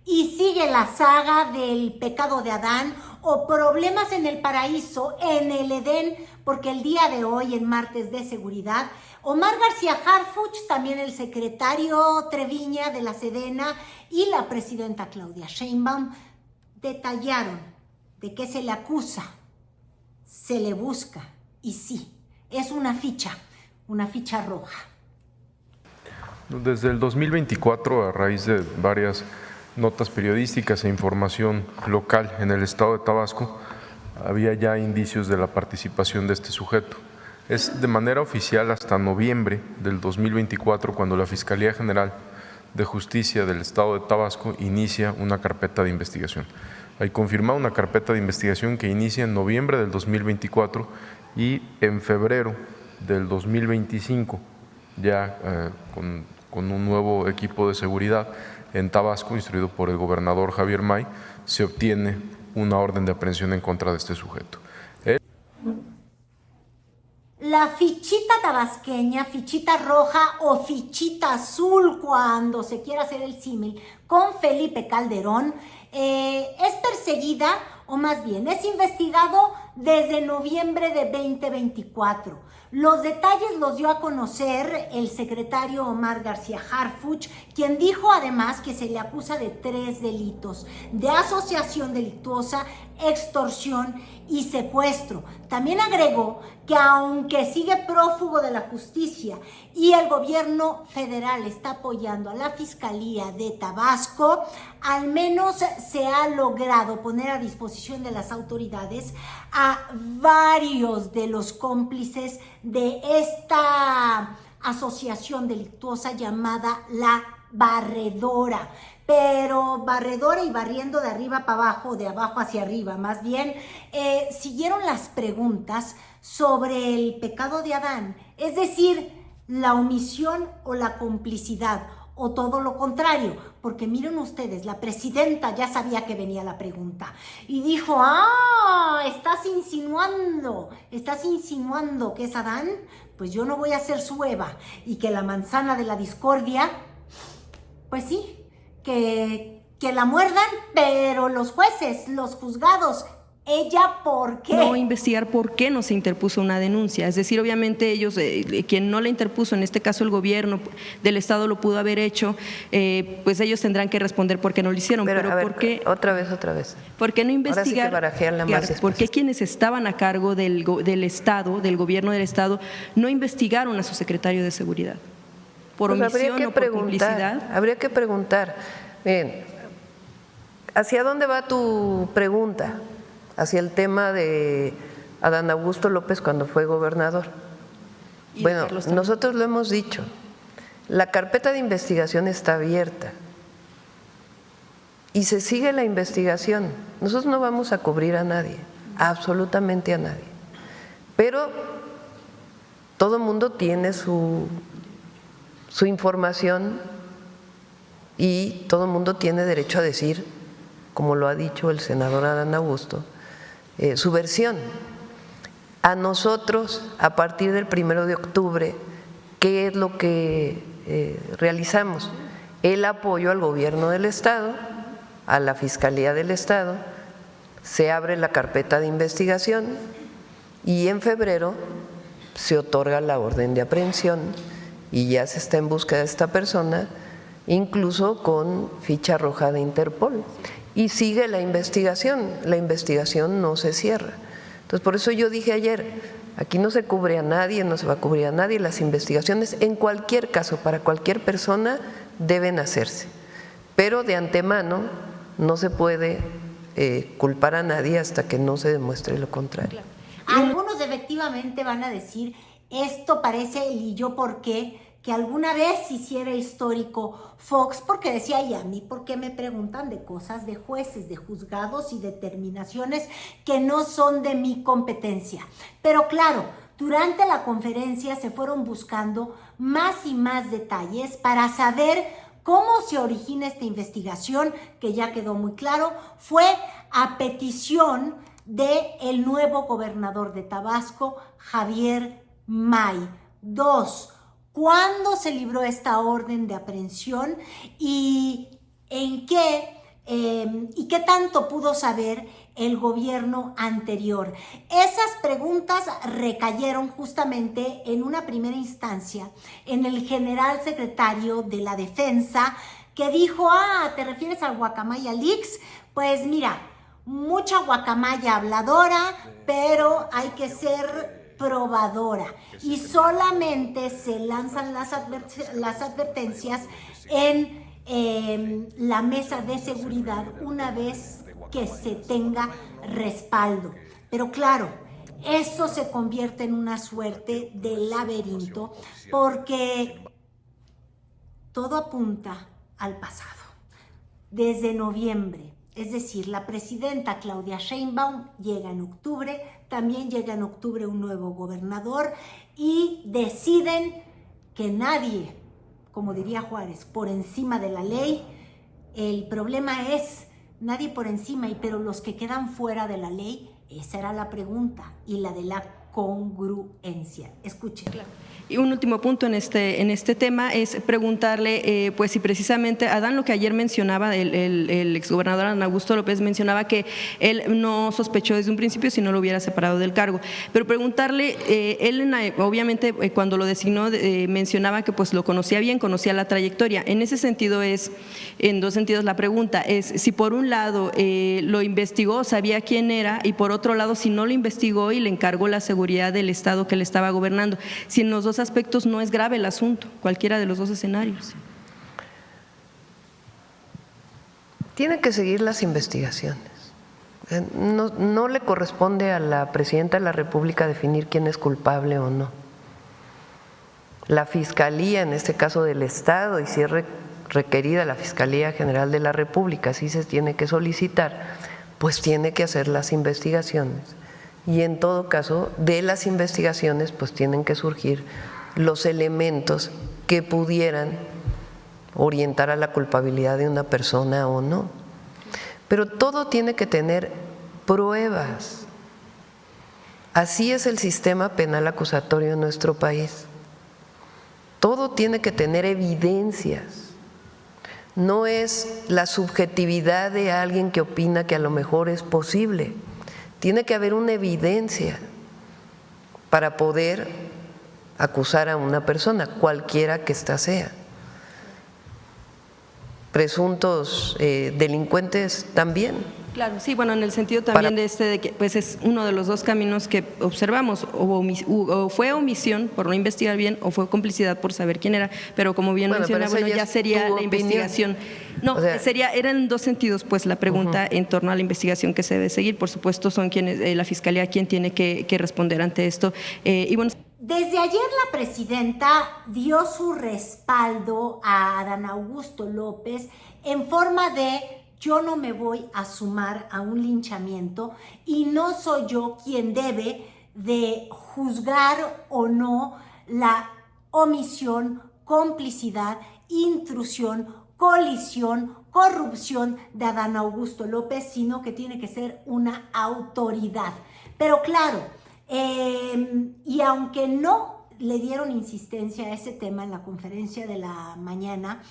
Y sigue la saga del pecado de Adán o problemas en el paraíso, en el Edén, porque el día de hoy, en martes de seguridad, Omar García Harfuch, también el secretario Treviña de la Sedena y la presidenta Claudia Sheinbaum detallaron de qué se le acusa, se le busca y sí, es una ficha roja. Desde el 2024, a raíz de varias notas periodísticas e información local en el estado de Tabasco, había ya indicios de la participación de este sujeto. Es de manera oficial hasta noviembre del 2024 cuando la Fiscalía General de Justicia del estado de Tabasco inicia una carpeta de investigación. Hay confirmada una carpeta de investigación que inicia en noviembre del 2024 y en febrero del 2025, ya con un nuevo equipo de seguridad en Tabasco, instruido por el gobernador Javier May, se obtiene una orden de aprehensión en contra de este sujeto. La fichita tabasqueña, fichita roja o fichita azul, cuando se quiera hacer el símil, con Felipe Calderón, es perseguida, o más bien, es investigado desde noviembre de 2024. Los detalles los dio a conocer el secretario Omar García Harfuch, quien dijo además que se le acusa de 3 delitos: de asociación delictuosa, extorsión y secuestro. También agregó que aunque sigue prófugo de la justicia y el gobierno federal está apoyando a la Fiscalía de Tabasco, al menos se ha logrado poner a disposición de las autoridades a varios de los cómplices de esta asociación delictuosa llamada La Barredora. Pero barredora y barriendo de arriba para abajo, de abajo hacia arriba, más bien, siguieron las preguntas sobre el pecado de Adán, es decir, la omisión o la complicidad, o todo lo contrario, porque miren ustedes, la presidenta ya sabía que venía la pregunta y dijo: estás insinuando que es Adán, pues yo no voy a ser su Eva, y que la manzana de la discordia, pues sí, que la muerdan, pero los jueces, los juzgados, ella, ¿por qué? No investigar por qué no se interpuso una denuncia. Es decir, obviamente ellos, quien no la interpuso, en este caso el gobierno del Estado lo pudo haber hecho, pues ellos tendrán que responder por qué no lo hicieron. Pero a ver, ¿por qué? Otra vez. ¿Por qué no investigar? Ahora sí que barajearla más despacio. ¿Por qué quienes estaban a cargo del Estado, del gobierno del Estado, no investigaron a su secretario de Seguridad? ¿Por omisión o por complicidad? Habría que preguntar. Bien, ¿hacia dónde va tu pregunta? Hacia el tema de Adán Augusto López cuando fue gobernador. Bueno, nosotros lo hemos dicho, la carpeta de investigación está abierta y se sigue la investigación. Nosotros no vamos a cubrir a nadie, absolutamente a nadie, pero todo el mundo tiene su información y todo el mundo tiene derecho a decir, como lo ha dicho el senador Adán Augusto, su versión. A nosotros, a partir del 1 de octubre, ¿qué es lo que realizamos? El apoyo al gobierno del Estado, a la Fiscalía del Estado, se abre la carpeta de investigación y en febrero se otorga la orden de aprehensión y ya se está en búsqueda de esta persona, incluso con ficha roja de Interpol. Y sigue la investigación no se cierra. Entonces, por eso yo dije ayer, aquí no se cubre a nadie, no se va a cubrir a nadie, las investigaciones en cualquier caso, para cualquier persona, deben hacerse. Pero de antemano no se puede culpar a nadie hasta que no se demuestre lo contrario. Algunos efectivamente van a decir, esto parece el y yo por qué, que alguna vez hiciera histórico Fox, porque decía, y a mí, ¿por qué me preguntan de cosas de jueces, de juzgados y determinaciones que no son de mi competencia? Pero claro, durante la conferencia se fueron buscando más y más detalles para saber cómo se origina esta investigación, que ya quedó muy claro, fue a petición del nuevo gobernador de Tabasco, Javier May. 2. ¿Cuándo se libró esta orden de aprehensión y en qué ¿Y qué tanto pudo saber el gobierno anterior? Esas preguntas recayeron justamente en una primera instancia en el general secretario de la Defensa, que dijo, ¿te refieres al Guacamaya Leaks? Pues mira, mucha guacamaya habladora, pero hay que ser probadora. Y solamente se lanzan las advertencias en la mesa de seguridad una vez que se tenga respaldo. Pero claro, eso se convierte en una suerte de laberinto porque todo apunta al pasado. Desde noviembre, es decir, la presidenta Claudia Sheinbaum llega en octubre, también llega en octubre un nuevo gobernador y deciden que nadie, como diría Juárez, por encima de la ley. El problema es nadie por encima, pero los que quedan fuera de la ley, esa era la pregunta, y la de la congruencia. Escuchen. Claro. Y un último punto en este tema es preguntarle, pues si precisamente Adán, lo que ayer mencionaba, el exgobernador Adán Augusto López mencionaba que él no sospechó desde un principio si no lo hubiera separado del cargo, pero preguntarle, él obviamente cuando lo designó mencionaba que pues lo conocía bien, conocía la trayectoria. En ese sentido en dos sentidos la pregunta es si por un lado lo investigó, sabía quién era, y por otro lado si no lo investigó y le encargó la seguridad del estado que le estaba gobernando, si en los dos aspectos no es grave el asunto, cualquiera de los dos escenarios. Tiene que seguir las investigaciones. No le corresponde a la presidenta de la República definir quién es culpable o no. La Fiscalía, en este caso del Estado, y si es requerida la Fiscalía General de la República, si se tiene que solicitar, pues tiene que hacer las investigaciones. Y en todo caso, de las investigaciones, pues tienen que surgir los elementos que pudieran orientar a la culpabilidad de una persona o no. Pero todo tiene que tener pruebas. Así es el sistema penal acusatorio en nuestro país. Todo tiene que tener evidencias. No es la subjetividad de alguien que opina que a lo mejor es posible. Tiene que haber una evidencia para poder acusar a una persona, cualquiera que ésta sea. Presuntos delincuentes también. Claro, sí, bueno, en el sentido también de que pues es uno de los dos caminos que observamos, o fue omisión por no investigar bien, o fue complicidad por saber quién era, pero como bien menciona, ya sería la investigación. No, eran dos sentidos, pues la pregunta en torno a la investigación que se debe seguir. Por supuesto, son quienes, la Fiscalía quien tiene que responder ante esto. Y bueno. Desde ayer la presidenta dio su respaldo a Adán Augusto López en forma de: yo no me voy a sumar a un linchamiento y no soy yo quien debe de juzgar o no la omisión, complicidad, intrusión, colisión, corrupción de Adán Augusto López, sino que tiene que ser una autoridad. Pero claro, y aunque no le dieron insistencia a ese tema en la conferencia de la mañana,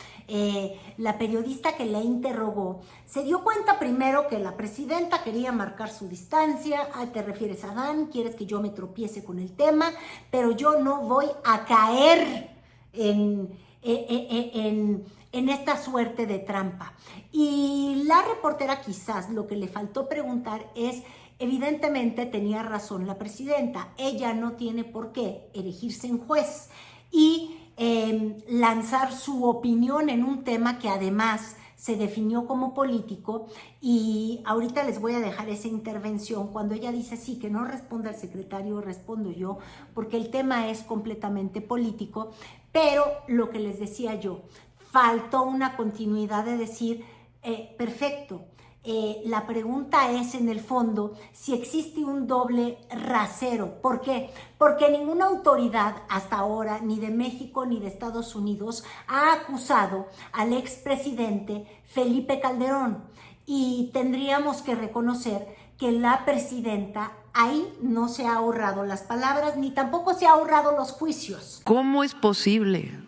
la periodista que la interrogó se dio cuenta primero que la presidenta quería marcar su distancia. ¿Te refieres a Adán? ¿Quieres que yo me tropiece con el tema? Pero yo no voy a caer en esta suerte de trampa. Y la reportera quizás lo que le faltó preguntar es: evidentemente tenía razón la presidenta, ella no tiene por qué erigirse en juez y lanzar su opinión en un tema que además se definió como político. Y ahorita les voy a dejar esa intervención cuando ella dice: sí, que no responda el secretario, respondo yo, porque el tema es completamente político. Pero lo que les decía yo, faltó una continuidad de decir, perfecto, la pregunta es en el fondo si existe un doble rasero. ¿Por qué? Porque ninguna autoridad hasta ahora, ni de México ni de Estados Unidos, ha acusado al expresidente Felipe Calderón. Y tendríamos que reconocer que la presidenta ahí no se ha ahorrado las palabras ni tampoco se ha ahorrado los juicios. ¿Cómo es posible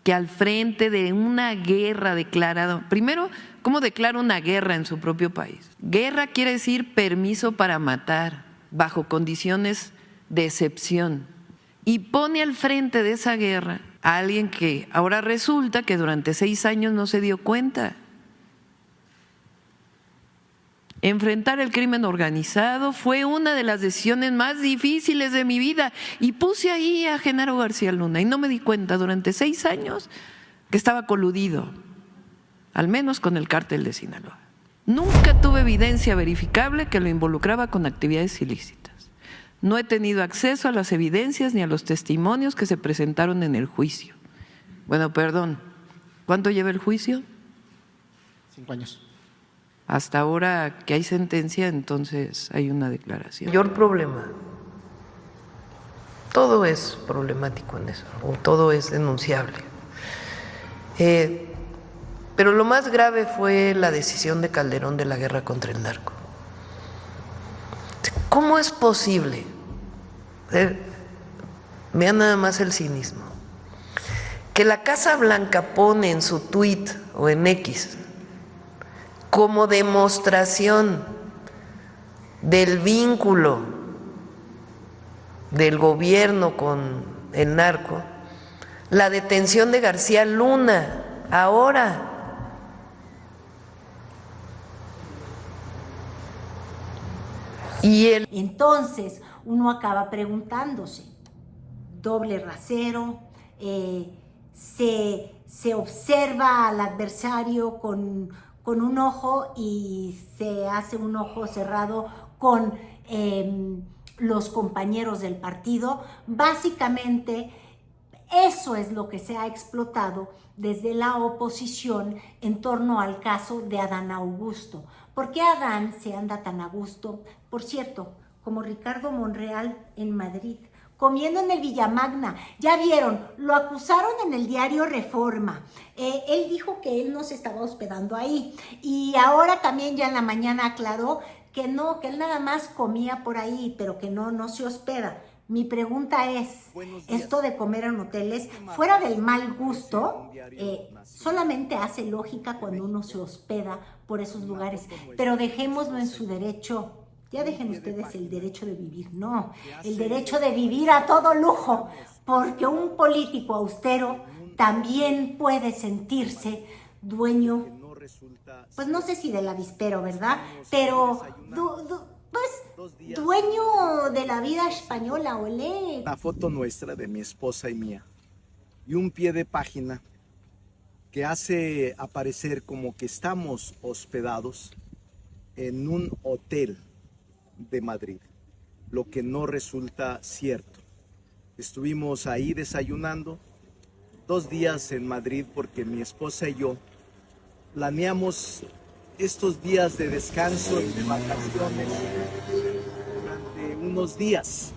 que que al frente de una guerra declarada, primero, ¿cómo declara una guerra en su propio país? Guerra quiere decir permiso para matar, bajo condiciones de excepción, y pone al frente de esa guerra a alguien que ahora resulta que durante 6 años no se dio cuenta. Enfrentar el crimen organizado fue una de las decisiones más difíciles de mi vida y puse ahí a Genaro García Luna y no me di cuenta durante 6 años que estaba coludido, al menos con el cártel de Sinaloa. Nunca tuve evidencia verificable que lo involucraba con actividades ilícitas. No he tenido acceso a las evidencias ni a los testimonios que se presentaron en el juicio. Bueno, perdón, ¿cuánto lleva el juicio? 5 años. Hasta ahora que hay sentencia, entonces hay una declaración. Mayor problema. Todo es problemático en eso, o todo es denunciable. Pero lo más grave fue la decisión de Calderón de la guerra contra el narco. ¿Cómo es posible? Vean nada más el cinismo. Que la Casa Blanca pone en su tuit o en X como demostración del vínculo del gobierno con el narco, la detención de García Luna, ahora. Entonces, uno acaba preguntándose, doble rasero, se observa al adversario con un ojo y se hace un ojo cerrado con los compañeros del partido. Básicamente, eso es lo que se ha explotado desde la oposición en torno al caso de Adán Augusto. ¿Por qué Adán se anda tan a gusto? Por cierto, como Ricardo Monreal en Madrid, comiendo en el Villamagna. Ya vieron, lo acusaron en el diario Reforma. Él dijo que él no se estaba hospedando ahí. Y ahora también ya en la mañana aclaró que no, que él nada más comía por ahí, pero que no se hospeda. Mi pregunta es, esto de comer en hoteles, fuera del mal gusto, solamente hace lógica cuando uno se hospeda por esos lugares. Pero dejémoslo en su derecho. Ya dejen ustedes el derecho de vivir, no, el derecho de vivir a todo lujo, porque un político austero también puede sentirse dueño, pues no sé si del avispero, ¿verdad? Pero, dueño de la vida española, olé. Una foto nuestra de mi esposa y mía, y un pie de página que hace aparecer como que estamos hospedados en un hotel de Madrid, lo que no resulta cierto. Estuvimos ahí desayunando 2 días en Madrid porque mi esposa y yo planeamos estos días de descanso y de vacaciones durante unos días.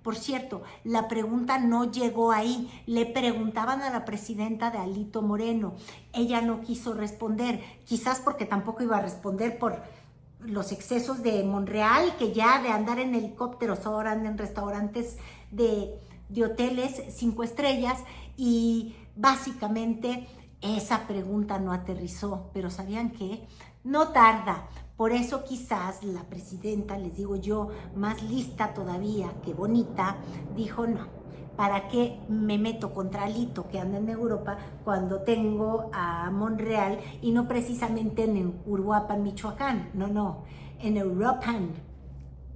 Por cierto, la pregunta no llegó ahí. Le preguntaban a la presidenta de Alito Moreno. Ella no quiso responder, quizás porque tampoco iba a responder por los excesos de Monreal, que ya de andar en helicópteros ahora andan en restaurantes de hoteles 5 estrellas, y básicamente esa pregunta no aterrizó. Pero ¿sabían qué? No tarda. Por eso quizás la presidenta, les digo yo, más lista todavía que bonita, dijo no, ¿para qué me meto contra Alito que anda en Europa cuando tengo a Monreal y no precisamente en Uruapan, Michoacán? No, en European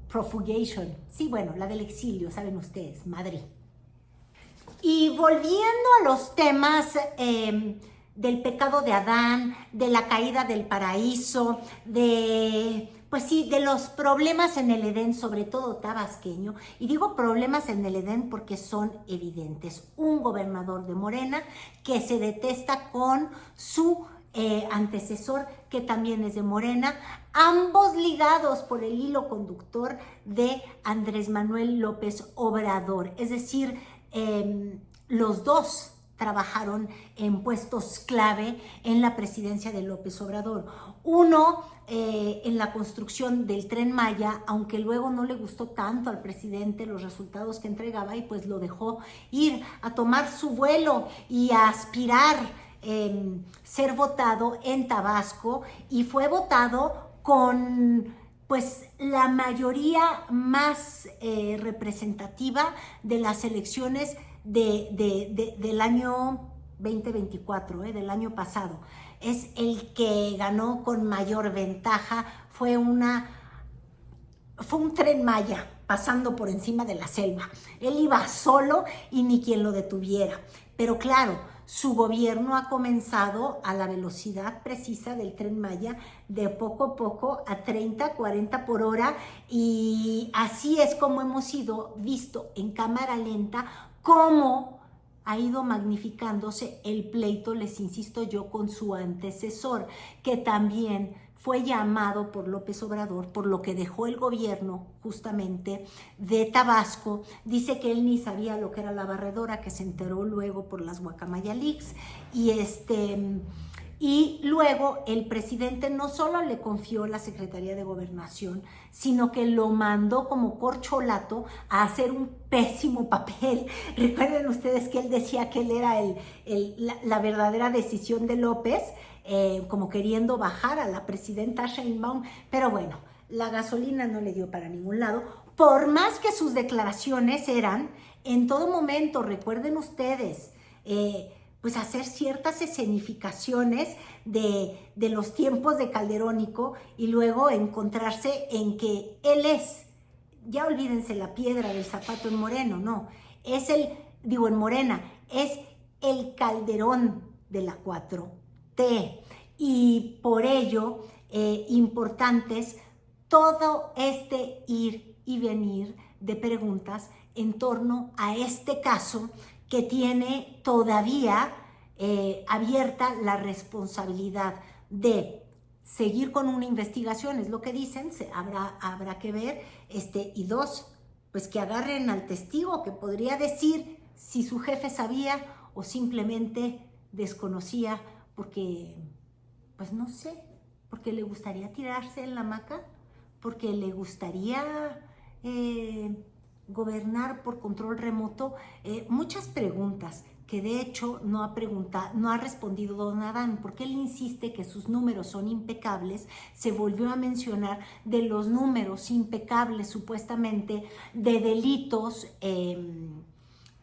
Profugation. Sí, bueno, la del exilio, saben ustedes, Madrid. Y volviendo a los temas del pecado de Adán, de la caída del paraíso, de los problemas en el Edén, sobre todo tabasqueño. Y digo problemas en el Edén porque son evidentes. Un gobernador de Morena que se detesta con su antecesor, que también es de Morena, ambos ligados por el hilo conductor de Andrés Manuel López Obrador. Es decir, los dos trabajaron en puestos clave en la presidencia de López Obrador. Uno, en la construcción del Tren Maya, aunque luego no le gustó tanto al presidente los resultados que entregaba y pues lo dejó ir a tomar su vuelo y a aspirar ser votado en Tabasco, y fue votado con pues la mayoría más representativa de las elecciones del año 2024, del año pasado. Es el que ganó con mayor ventaja. Fue un Tren Maya pasando por encima de la selva. Él iba solo y ni quien lo detuviera. Pero claro, su gobierno ha comenzado a la velocidad precisa del Tren Maya, de poco a poco a 30, 40 por hora, y así es como hemos visto en cámara lenta cómo ha ido magnificándose el pleito, les insisto yo, con su antecesor, que también fue llamado por López Obrador, por lo que dejó el gobierno justamente de Tabasco. Dice que él ni sabía lo que era la barredora, que se enteró luego por las Guacamaya Leaks. Y luego el presidente no solo le confió la Secretaría de Gobernación, sino que lo mandó como corcholato a hacer un pésimo papel. Recuerden ustedes que él decía que él era la verdadera decisión de López, como queriendo bajar a la presidenta Sheinbaum, pero bueno, la gasolina no le dio para ningún lado, por más que sus declaraciones eran en todo momento, recuerden ustedes, pues hacer ciertas escenificaciones de los tiempos de Calderónico, y luego encontrarse en que él es, ya olvídense la piedra del zapato en Moreno, no, en Morena, es el Calderón de la 4T, y por ello importantes todo este ir y venir de preguntas en torno a este caso que tiene todavía abierta la responsabilidad de seguir con una investigación, es lo que dicen, habrá que ver, y dos, pues que agarren al testigo que podría decir si su jefe sabía o simplemente desconocía porque, pues no sé, porque le gustaría tirarse en la hamaca, porque le gustaría gobernar por control remoto. Muchas preguntas que de hecho no ha respondido don Adán, porque él insiste que sus números son impecables. Se volvió a mencionar de los números impecables supuestamente de delitos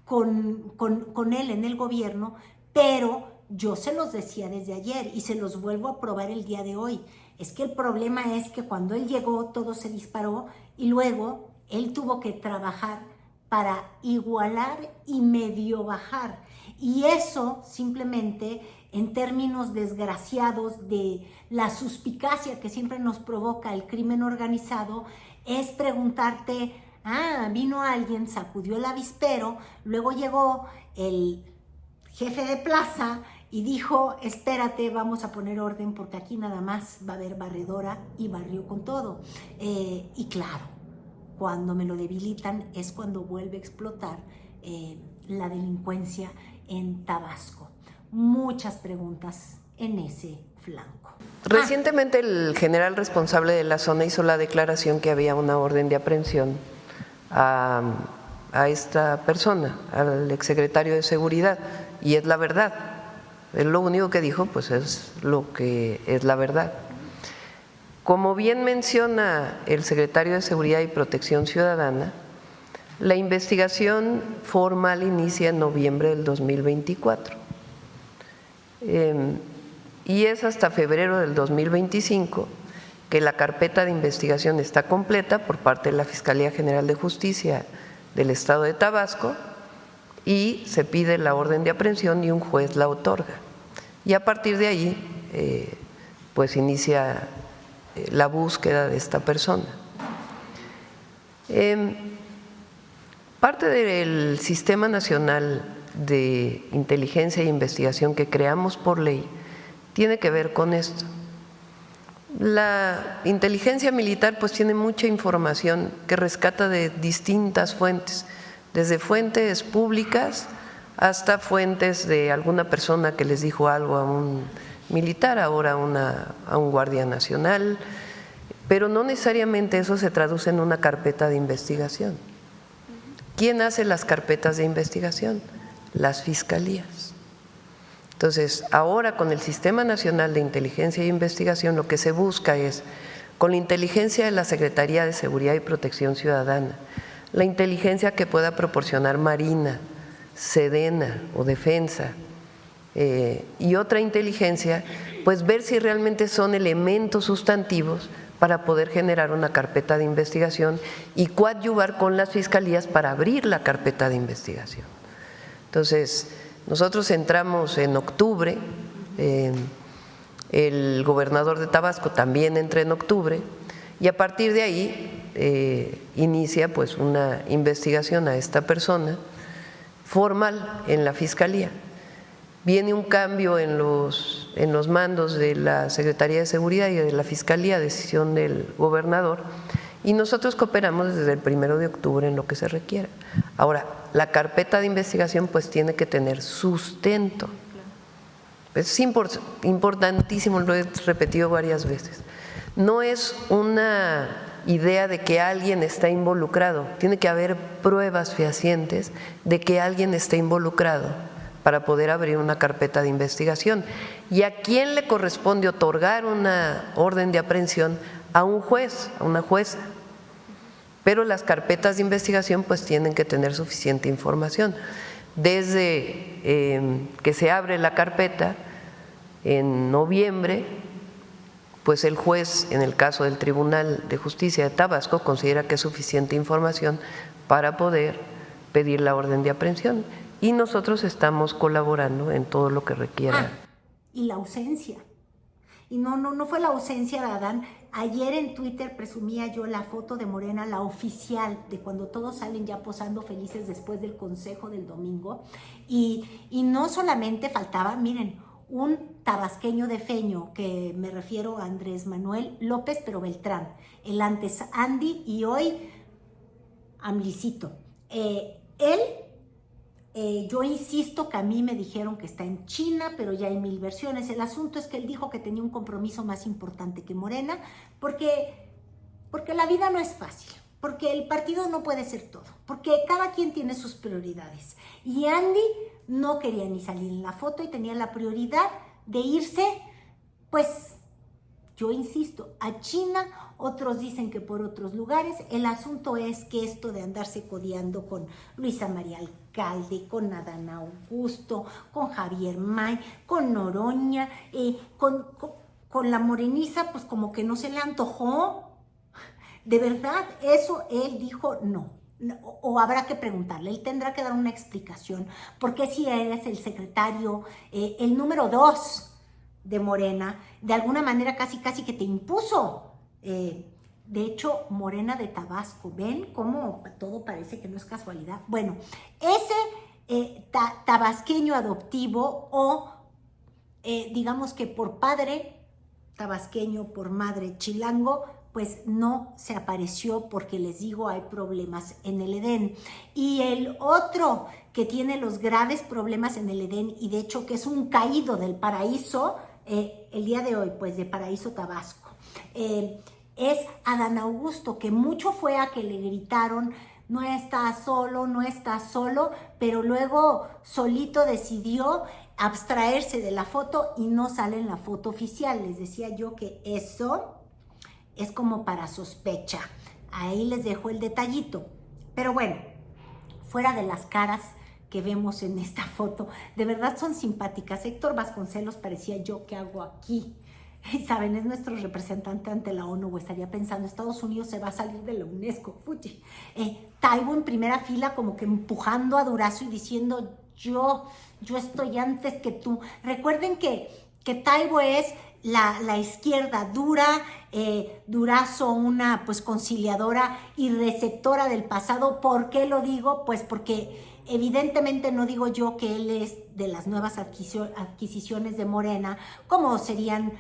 con él en el gobierno, pero yo se los decía desde ayer y se los vuelvo a probar el día de hoy. Es que el problema es que cuando él llegó todo se disparó y luego él tuvo que trabajar para igualar y medio bajar. Y eso simplemente, en términos desgraciados de la suspicacia que siempre nos provoca el crimen organizado, es preguntarte, vino alguien, sacudió el avispero, luego llegó el jefe de plaza y dijo, espérate, vamos a poner orden porque aquí nada más va a haber barredora, y barrió con todo. Y claro, cuando me lo debilitan es cuando vuelve a explotar la delincuencia en Tabasco. Muchas preguntas en ese flanco. Recientemente el general responsable de la zona hizo la declaración que había una orden de aprehensión a esta persona, al exsecretario de Seguridad, y es la verdad. Él lo único que dijo, pues es lo que es la verdad. Como bien menciona el secretario de Seguridad y Protección Ciudadana, la investigación formal inicia en noviembre del 2024 y es hasta febrero del 2025 que la carpeta de investigación está completa por parte de la Fiscalía General de Justicia del Estado de Tabasco y se pide la orden de aprehensión y un juez la otorga. Y a partir de ahí, pues inicia la búsqueda de esta persona. Parte del Sistema Nacional de Inteligencia e Investigación que creamos por ley tiene que ver con esto. La inteligencia militar pues tiene mucha información que rescata de distintas fuentes, desde fuentes públicas hasta fuentes de alguna persona que les dijo algo a un militar, ahora a un guardia nacional, pero no necesariamente eso se traduce en una carpeta de investigación. ¿Quién hace las carpetas de investigación? Las fiscalías. Entonces, ahora con el Sistema Nacional de Inteligencia e Investigación lo que se busca es, con la inteligencia de la Secretaría de Seguridad y Protección Ciudadana, la inteligencia que pueda proporcionar Marina, Sedena o Defensa, y otra inteligencia, pues ver si realmente son elementos sustantivos para poder generar una carpeta de investigación y coadyuvar con las fiscalías para abrir la carpeta de investigación. Entonces, nosotros entramos en octubre, el gobernador de Tabasco también entra en octubre, y a partir de ahí inicia pues una investigación a esta persona formal en la fiscalía. Viene un cambio en los mandos de la Secretaría de Seguridad y de la Fiscalía, decisión del gobernador, y nosotros cooperamos desde el 1 de octubre en lo que se requiera. Ahora, la carpeta de investigación pues tiene que tener sustento. Es importantísimo, lo he repetido varias veces. No es una idea de que alguien está involucrado, tiene que haber pruebas fehacientes de que alguien está involucrado para poder abrir una carpeta de investigación. ¿Y a quién le corresponde otorgar una orden de aprehensión? A un juez, a una jueza. Pero las carpetas de investigación pues tienen que tener suficiente información. Desde que se abre la carpeta en noviembre, pues el juez, en el caso del Tribunal de Justicia de Tabasco, considera que es suficiente información para poder pedir la orden de aprehensión. Y nosotros estamos colaborando en todo lo que requiera. Y la ausencia. Y no fue la ausencia de Adán. Ayer en Twitter presumía yo la foto de Morena, la oficial, de cuando todos salen ya posando felices después del consejo del domingo. Y no solamente faltaba, miren, un tabasqueño de feño, que me refiero a Andrés Manuel López, pero Beltrán, el antes Andy y hoy Amlicito. Yo insisto que a mí me dijeron que está en China, pero ya hay 1000 versiones. El asunto es que él dijo que tenía un compromiso más importante que Morena, porque la vida no es fácil, porque el partido no puede ser todo, porque cada quien tiene sus prioridades. Y Andy no quería ni salir en la foto y tenía la prioridad de irse, pues, yo insisto, a China, otros dicen que por otros lugares. El asunto es que esto de andarse codeando con Luisa María Alcalde, con Adán Augusto, con Javier May, con Noroña, con la moreniza, pues como que no se le antojó. De verdad, eso él dijo no. O habrá que preguntarle, él tendrá que dar una explicación, porque si eres el secretario, el número 2 de Morena, de alguna manera casi que te impuso. De hecho, Morena de Tabasco, ¿ven cómo todo parece que no es casualidad? Bueno, ese tabasqueño adoptivo o digamos que por padre tabasqueño, por madre chilango, pues no se apareció porque les digo, hay problemas en el Edén. Y el otro que tiene los graves problemas en el Edén y de hecho que es un caído del paraíso, el día de hoy, pues de Paraíso Tabasco, es Adán Augusto, que mucho fue a que le gritaron, no estás solo, pero luego solito decidió abstraerse de la foto y no sale en la foto oficial. Les decía yo que eso es como para sospecha. Ahí les dejo el detallito. Pero bueno, fuera de las caras que vemos en esta foto, de verdad son simpáticas. Héctor Vasconcelos parecía yo, ¿qué hago aquí? Saben, es nuestro representante ante la ONU, o estaría pensando, Estados Unidos se va a salir de la UNESCO, fuchi. Taibo en primera fila como que empujando a Durazo y diciendo, yo estoy antes que tú. Recuerden que Taibo es la izquierda dura, Durazo una pues conciliadora y receptora del pasado. ¿Por qué lo digo? Pues porque evidentemente no digo yo que él es de las nuevas adquisiciones de Morena, como serían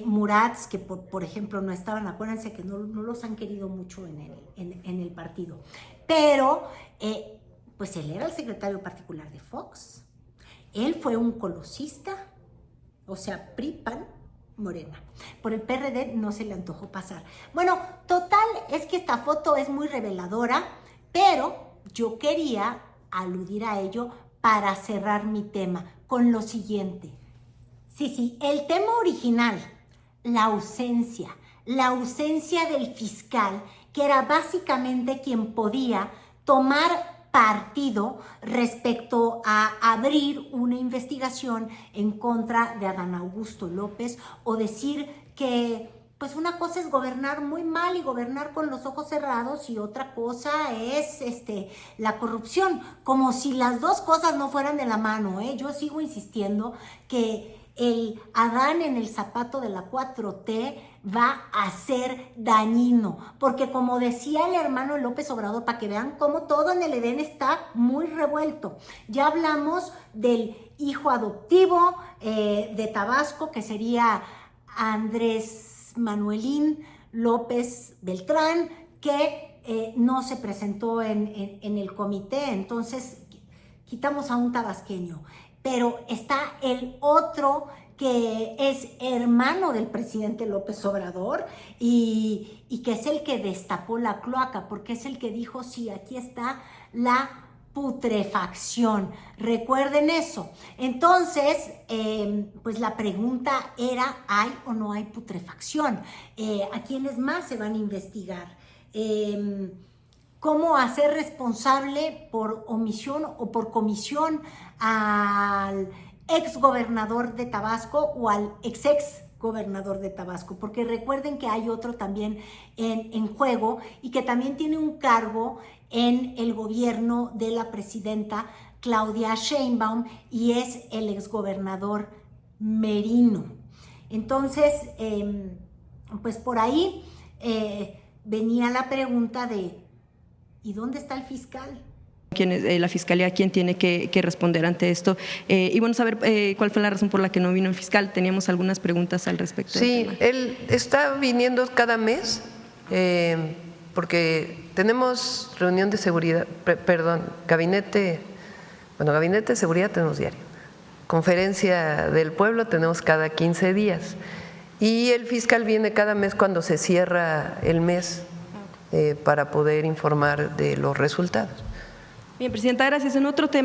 Murats, que por ejemplo no estaban, acuérdense que no los han querido mucho en el partido, pero pues él era el secretario particular de Fox. Él fue un colosista, o sea, PRI, PAN, Morena. Por el PRD no se le antojó pasar. Bueno, total, es que esta foto es muy reveladora, pero yo quería aludir a ello para cerrar mi tema con lo siguiente. Sí, el tema original, la ausencia del fiscal, que era básicamente quien podía tomar partido respecto a abrir una investigación en contra de Adán Augusto López o decir que pues una cosa es gobernar muy mal y gobernar con los ojos cerrados y otra cosa es la corrupción, como si las dos cosas no fueran de la mano, ¿eh? Yo sigo insistiendo que el Adán en el zapato de la 4T va a ser dañino, porque como decía el hermano López Obrador, para que vean cómo todo en el Edén está muy revuelto. Ya hablamos del hijo adoptivo de Tabasco, que sería Andrés Manuelín López Beltrán, que no se presentó en el comité, entonces quitamos a un tabasqueño. Pero está el otro que es hermano del presidente López Obrador y que es el que destapó la cloaca, porque es el que dijo, sí, aquí está la putrefacción. Recuerden eso. Entonces, pues la pregunta era, ¿hay o no hay putrefacción? ¿A quiénes más se van a investigar? ¿Cómo hacer responsable por omisión o por comisión al exgobernador de Tabasco o al ex gobernador de Tabasco? Porque recuerden que hay otro también en juego y que también tiene un cargo en el gobierno de la presidenta Claudia Sheinbaum y es el exgobernador Merino. Entonces, pues por ahí venía la pregunta de ¿y dónde está el fiscal? ¿Quién es la fiscalía? ¿Quién tiene que responder ante esto? Y bueno, saber cuál fue la razón por la que no vino el fiscal. Teníamos algunas preguntas al respecto. Sí, él está viniendo cada mes porque tenemos reunión de seguridad, gabinete de seguridad tenemos diario. Conferencia del pueblo tenemos cada 15 días. Y el fiscal viene cada mes cuando se cierra el mes para poder informar de los resultados. Bien, presidenta, gracias. En otro tema.